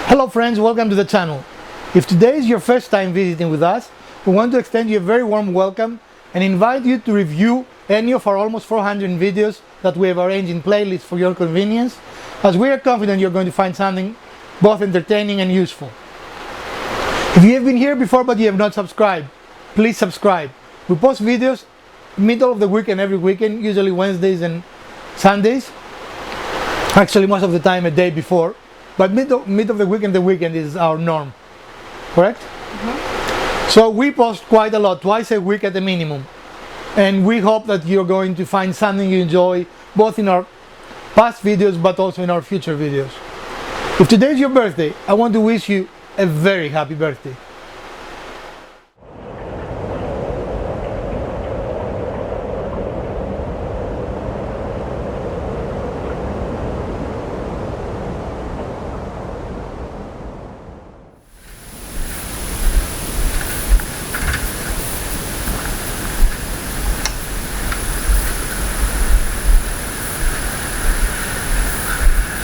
Hello friends, welcome to the channel. If today is your first time visiting with us, we want to extend you a very warm welcome and invite you to review any of our almost 400 videos that we have arranged in playlists for your convenience, as we are confident you're going to find something both entertaining and useful. If you have been here before but you have not subscribed, please subscribe. We post videos middle of the week and every weekend, usually Wednesdays and Sundays. Actually, most of the time a day before. But mid of the weekend is our norm, correct? Mm-hmm. So we post quite a lot, twice a week at the minimum. And we hope that you're going to find something you enjoy, both in our past videos, but also in our future videos. If today is your birthday, I want to wish you a very happy birthday.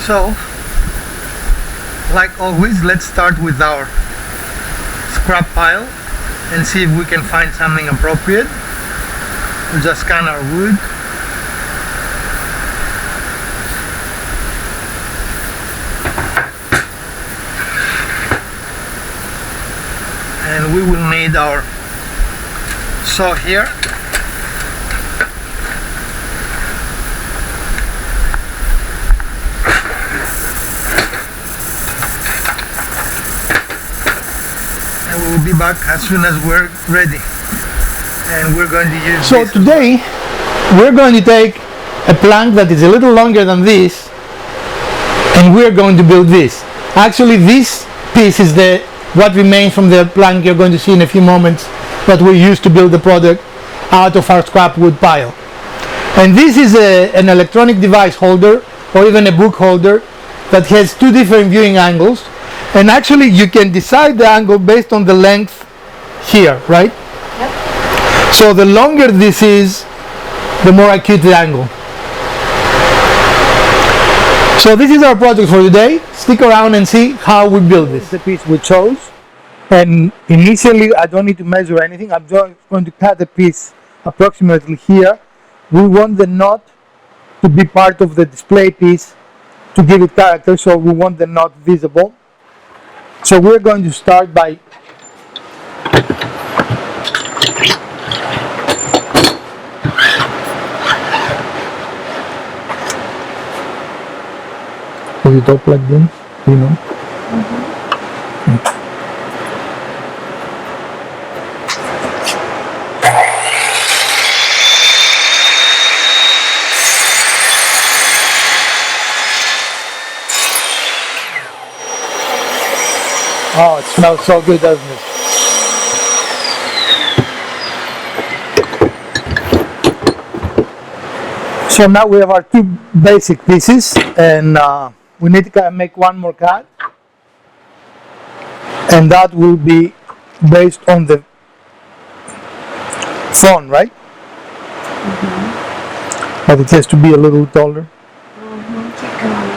So, like always, let's start with our scrap pile and see if we can find something appropriate. We'll just scan our wood. And we will need our saw here. We'll be back as soon as we're ready, and we're going to use this. Today we're going to take a plank that is a little longer than this, and we're going to build this. Actually, this piece is what remains from the plank you're going to see in a few moments that we used to build the product out of our scrap wood pile. And this is an electronic device holder, or even a book holder, that has two different viewing angles. And actually you can decide the angle based on the length here, right? Yep. So the longer this is, the more acute the angle. So this is our project for today. Stick around and see how we build this. The piece we chose. And initially I don't need to measure anything. I'm just going to cut the piece approximately here. We want the knot to be part of the display piece to give it character, so we want the knot visible. So we're going to start by is it all plugged in? You know? Mm-hmm. Okay. Oh, it smells so good, doesn't it? So now we have our two basic pieces, and we need to make one more cut, and that will be based on the phone, right? Mm-hmm. But it has to be a little taller. Mm-hmm. Keep going.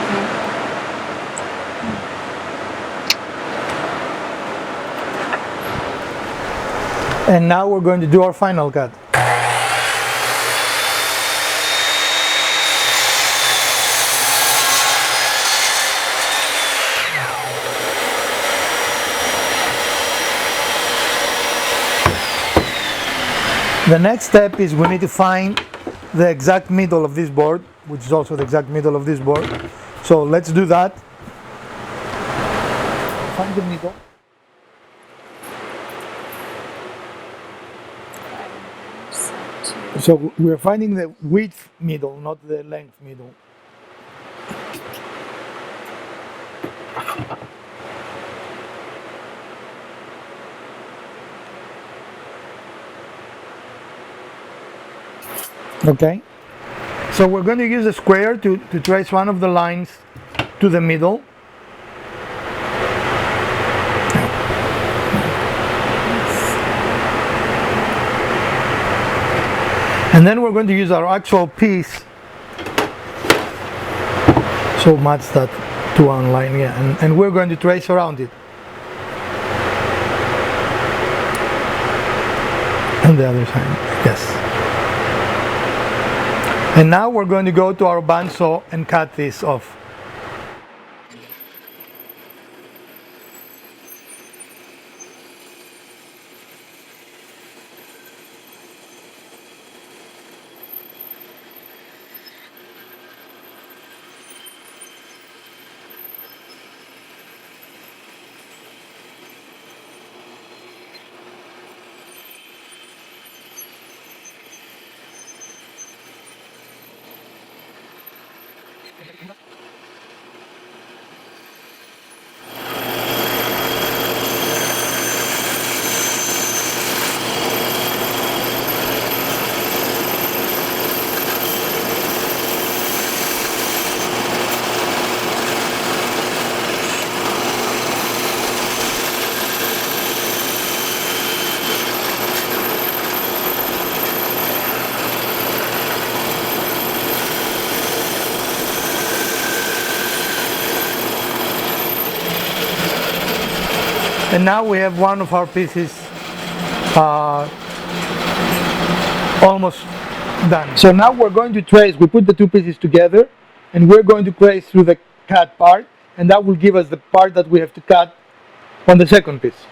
And now we're going to do our final cut. The next step is we need to find the exact middle of this board, which is also the exact middle of this board. So let's do that. Find the middle. So we're finding the width middle, not the length middle. Okay. So we're going to use a square to trace one of the lines to the middle. And then we're going to use our actual piece, so match that to one line, yeah, and we're going to trace around it. And the other side, yes. And now we're going to go to our bandsaw and cut this off. And now we have one of our pieces almost done. So now we're going to trace, we put the two pieces together and we're going to trace through the cut part, and that will give us the part that we have to cut on the second piece.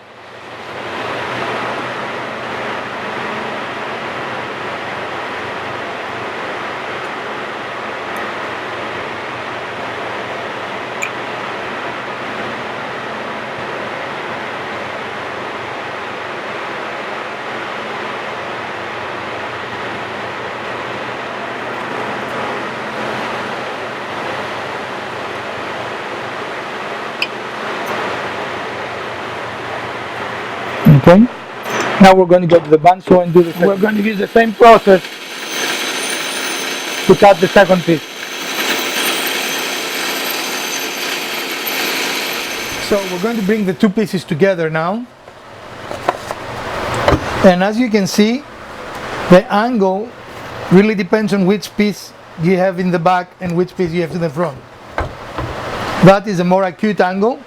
Okay, now we're going to go to the bandsaw and do the second. We're going to use the same process to cut the second piece. So we're going to bring the two pieces together now, and as you can see, the angle really depends on which piece you have in the back and which piece you have in the front. That is a more acute angle,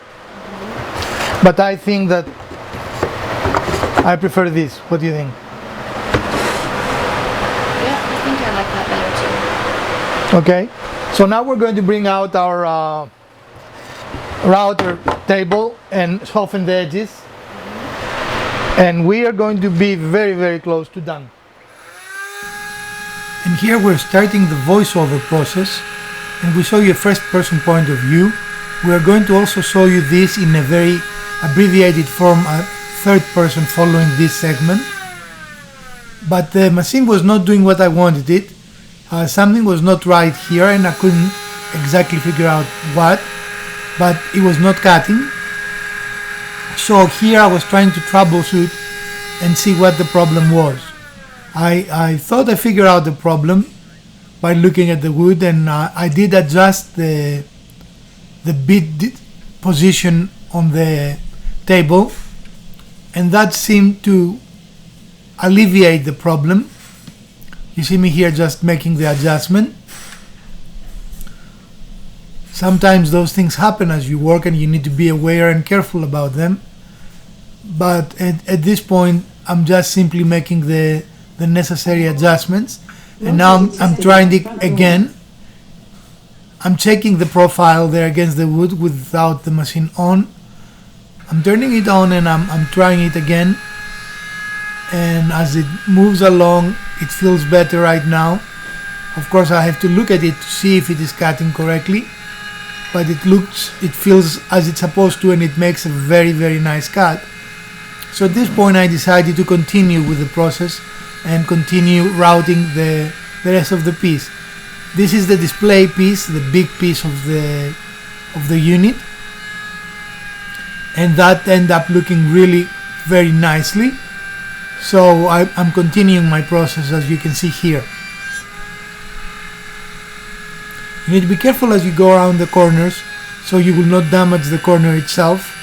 but I think that I prefer this. What do you think? Yeah, I think I like that better too. Okay, so now we're going to bring out our router table and soften the edges, and we are going to be very, very close to done. And here we're starting the voiceover process, and we show you a first person point of view. We are going to also show you this in a very abbreviated form, third person following this segment, but the machine was not doing what I wanted it. Something was not right here and I couldn't exactly figure out what, but it was not cutting. So here I was trying to troubleshoot and see what the problem was. I thought I figured out the problem by looking at the wood, and I did adjust the bit position on the table, and that seemed to alleviate the problem. You see me here just making the adjustment. Sometimes those things happen as you work and you need to be aware and careful about them, but at this point I'm just simply making the necessary adjustments. And now I'm trying it again. I'm checking the profile there against the wood without the machine on. I'm turning it on and I'm trying it again, and as it moves along it feels better right now. Of course I have to look at it to see if it is cutting correctly, but it feels as it's supposed to, and it makes a very, very nice cut. So at this point I decided to continue with the process and continue routing the rest of the piece. This is the display piece, the big piece of the unit, and that ended up looking really very nicely. So I'm continuing my process, as you can see here. You need to be careful as you go around the corners so you will not damage the corner itself,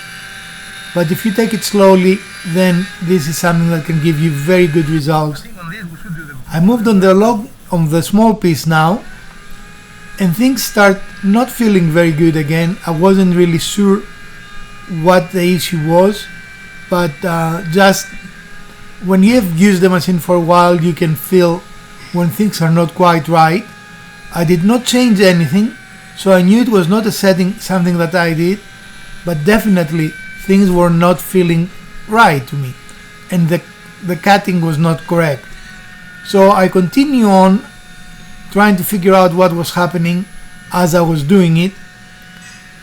but if you take it slowly, then this is something that can give you very good results. I moved on the small piece now, and things start not feeling very good again. I wasn't really sure what the issue was, but just when you have used the machine for a while, you can feel when things are not quite right. I did not change anything, so I knew it was not something that I did, but definitely things were not feeling right to me, and the cutting was not correct. So I continue on trying to figure out what was happening as I was doing it,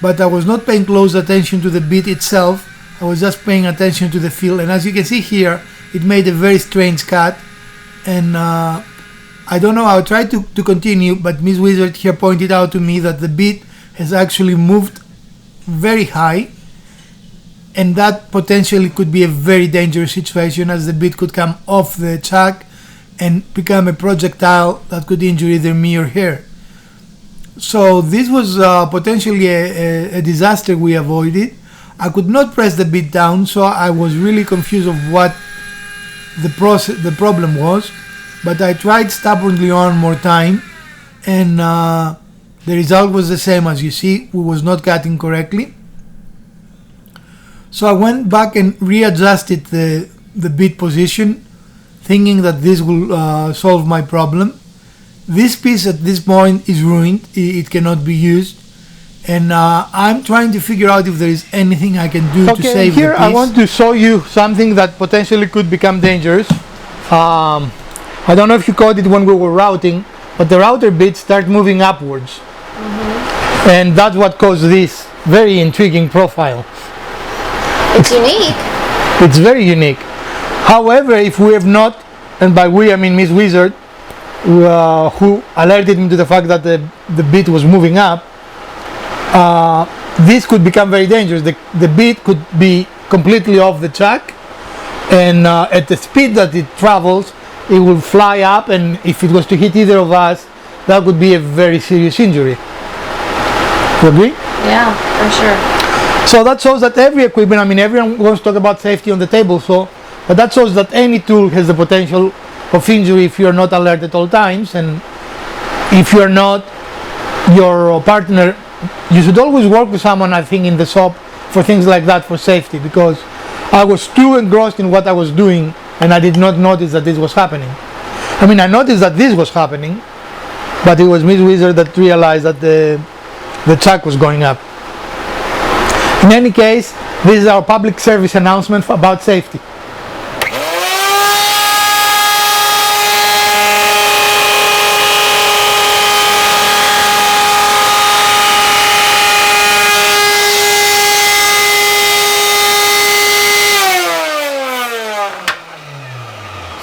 but I was not paying close attention to the bit itself. I was just paying attention to the feel, and as you can see here, it made a very strange cut, and I don't know, I tried to continue, but Miss Wizard here pointed out to me that the bit has actually moved very high, and that potentially could be a very dangerous situation, as the bit could come off the chuck and become a projectile that could injure either me or her. So this was potentially a disaster we avoided. I could not press the bit down, so I was really confused of what the problem was, but I tried stubbornly one more time, and the result was the same. As you see, we was not cutting correctly. So I went back and readjusted the bit position, thinking that this will solve my problem. This piece at this point is ruined, it cannot be used, and I'm trying to figure out if there is anything I can do to save here the piece. I want to show you something that potentially could become dangerous. I don't know if you caught it when we were routing, but the router bit start moving upwards, and that's what caused this very intriguing profile. It's unique. It's very unique. However, if we have not, and by we I mean Miss Wizard, who alerted me to the fact that the bit was moving up, this could become very dangerous. The bit could be completely off the chuck, and at the speed that it travels, it will fly up, and if it was to hit either of us, that would be a very serious injury. You agree? Yeah, for sure. So that shows that every equipment, I mean, everyone wants to talk about safety on the table, but that shows that any tool has the potential of injury if you're not alert at all times, and if you're not, your partner, you should always work with someone, I think, in the shop for things like that, for safety, because I was too engrossed in what I was doing and I did not notice that this was happening. I mean, I noticed that this was happening, but it was Miss Wizard that realized that the chuck was going up. In any case, this is our public service announcement about safety.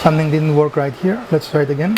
Something didn't work right here. Let's try it again.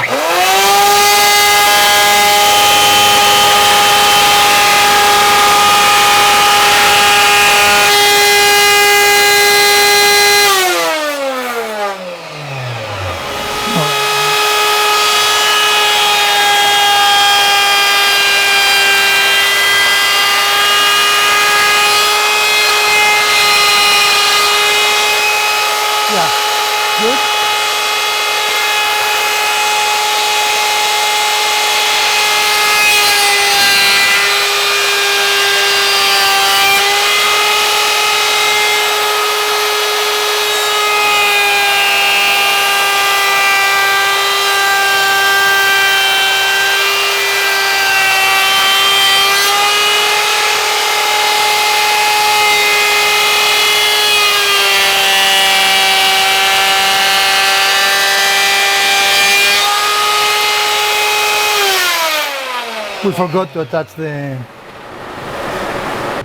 We forgot to attach the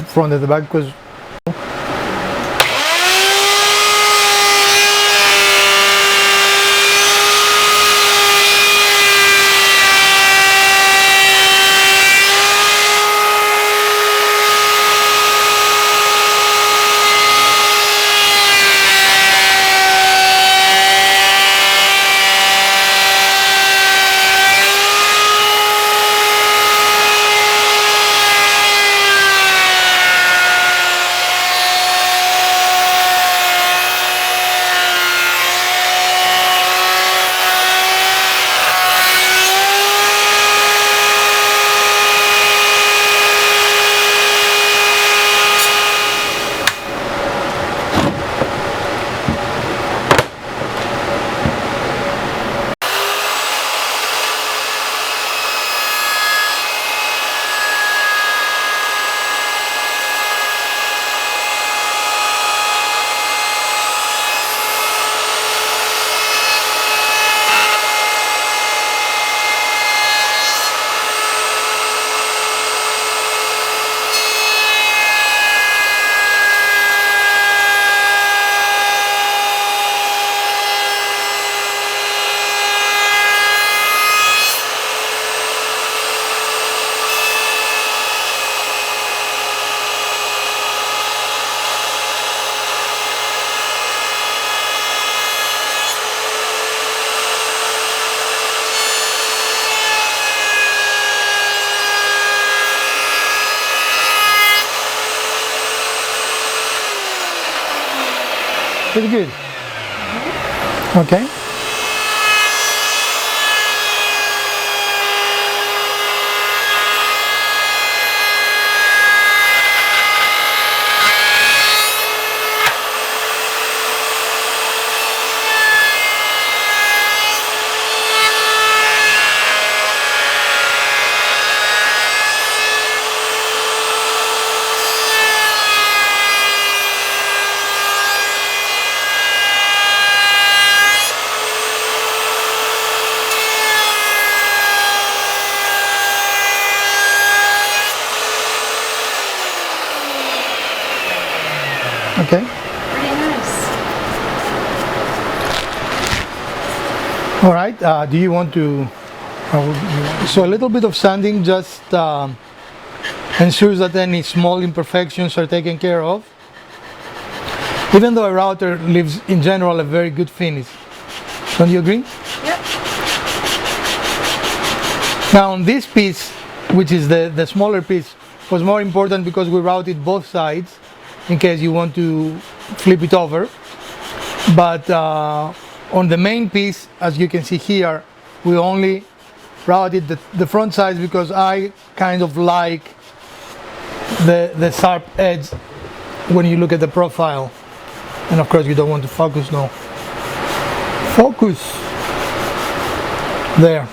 front and the back because Pretty good. Okay. Okay. Pretty nice. All right. Do you want to? So a little bit of sanding just ensures that any small imperfections are taken care of. Even though a router leaves, in general, a very good finish. Don't you agree? Yep. Now on this piece, which is the smaller piece, was more important because we routed both sides in case you want to flip it over. But on the main piece, as you can see here, we only routed the front sides because I kind of like the sharp edge when you look at the profile. And of course you don't want to focus now. Focus. There.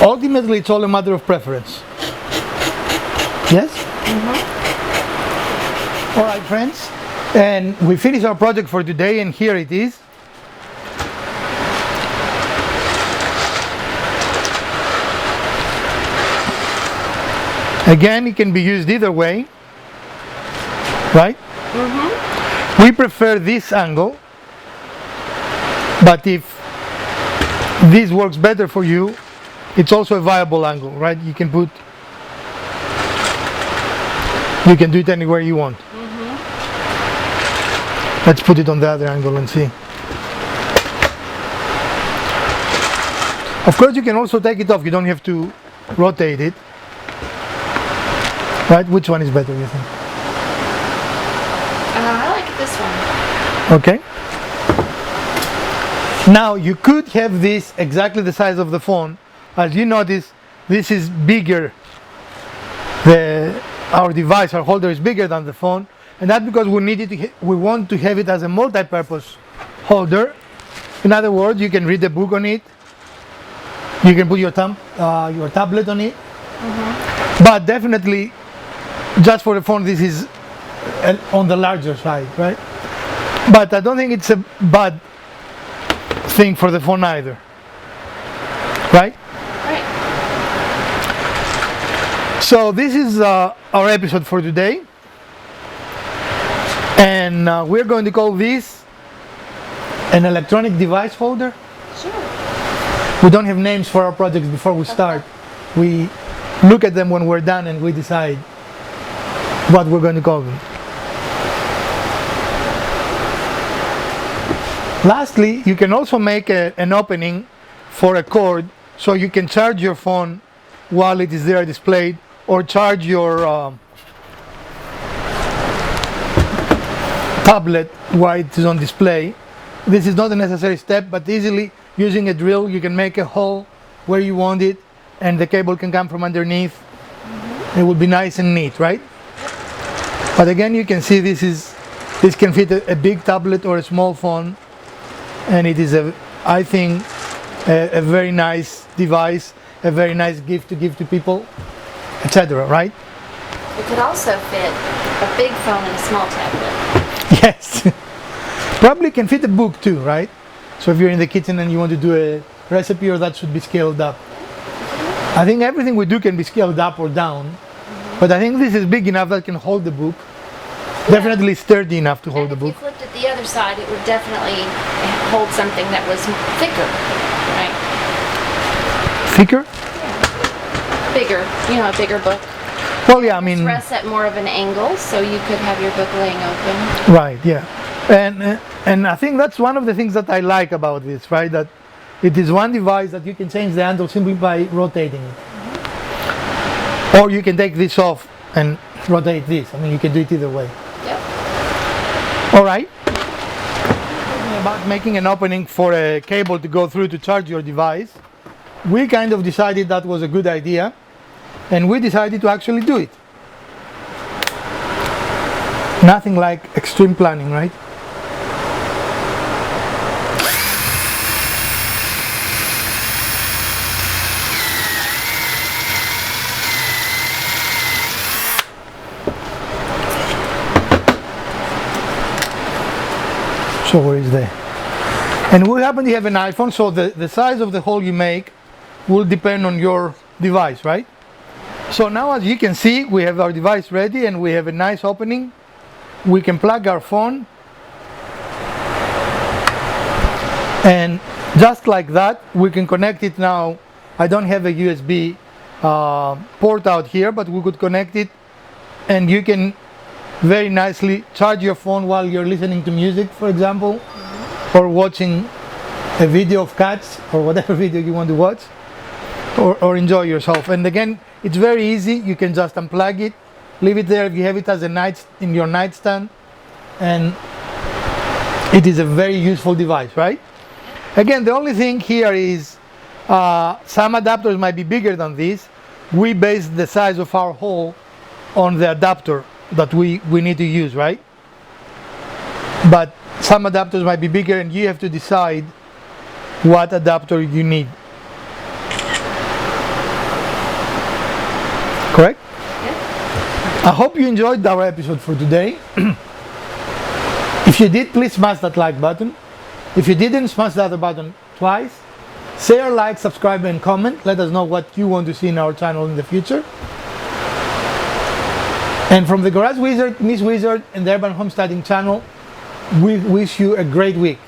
Ultimately, it's all a matter of preference. Yes? All right, friends. And we finished our project for today, and here it is. Again, it can be used either way, right? We prefer this angle, but if this works better for you, it's also a viable angle, right? You can do it anywhere you want. Let's put it on the other angle and see. Of course, you can also take it off. You don't have to rotate it. Right? Which one is better, you think? I like this one. Okay. Now, you could have this exactly the size of the phone. As you notice, this is bigger. Our device, our holder is bigger than the phone, and that's because we want to have it as a multi-purpose holder. In other words, you can read a book on it. You can put your tablet on it. But definitely, just for the phone, this is on the larger side, right? But I don't think it's a bad thing for the phone either, right? Right. So this is our episode for today, and we're going to call this an electronic device holder. Sure. We don't have names for our projects before we start. We look at them when we're done and we decide what we're going to call them. Lastly, you can also make an opening for a cord so you can charge your phone while it is there displayed, or charge your tablet while it is on display. This is not a necessary step, but easily using a drill you can make a hole where you want it, and the cable can come from underneath. It will be nice and neat, right? But again, you can see this can fit a big tablet or a small phone, and it is I think a very nice device, a very nice gift to give to people, etc. Right? It could also fit a big phone and a small tablet. Yes. Probably can fit a book too, right? So if you're in the kitchen and you want to do a recipe, or that should be scaled up. I think everything we do can be scaled up or down, but I think this is big enough that can hold the book. Definitely sturdy enough to hold the book. If you flipped it the other side, it would definitely hold something that was thicker, right? Thicker? Bigger, a bigger book. Well, yeah, I mean, Rests at more of an angle, so you could have your book laying open. right, yeah. And I think that's one of the things that I like about this, right? That it is one device that you can change the handle simply by rotating it. Or you can take this off and rotate this. I mean, you can do it either way. Yep. All right. About making an opening for a cable to go through to charge your device, we kind of decided that was a good idea, and we decided to actually do it. Nothing like extreme planning, right? So where is there? And we happen to have an iPhone, so the size of the hole you make will depend on your device, right? So now, as you can see, we have our device ready and we have a nice opening. We can plug our phone, and just like that, we can connect it now. I don't have a USB port out here, but we could connect it, and you can very nicely charge your phone while you're listening to music, for example, or watching a video of cats, or whatever video you want to watch, or enjoy yourself. And again, it's very easy. You can just unplug it, leave it there if you have it as in your nightstand, and it is a very useful device, right? Again, the only thing here is some adapters might be bigger than this. We base the size of our hole on the adapter that we need to use, right? But some adapters might be bigger, and you have to decide what adapter you need. Correct? Yeah. I hope you enjoyed our episode for today. If you did, please smash that like button. If you didn't, smash the other button twice. Share, like, subscribe, and comment. Let us know what you want to see in our channel in the future. And from the Garage Wizard, Miss Wizard, and the Urban Homesteading channel, we wish you a great week.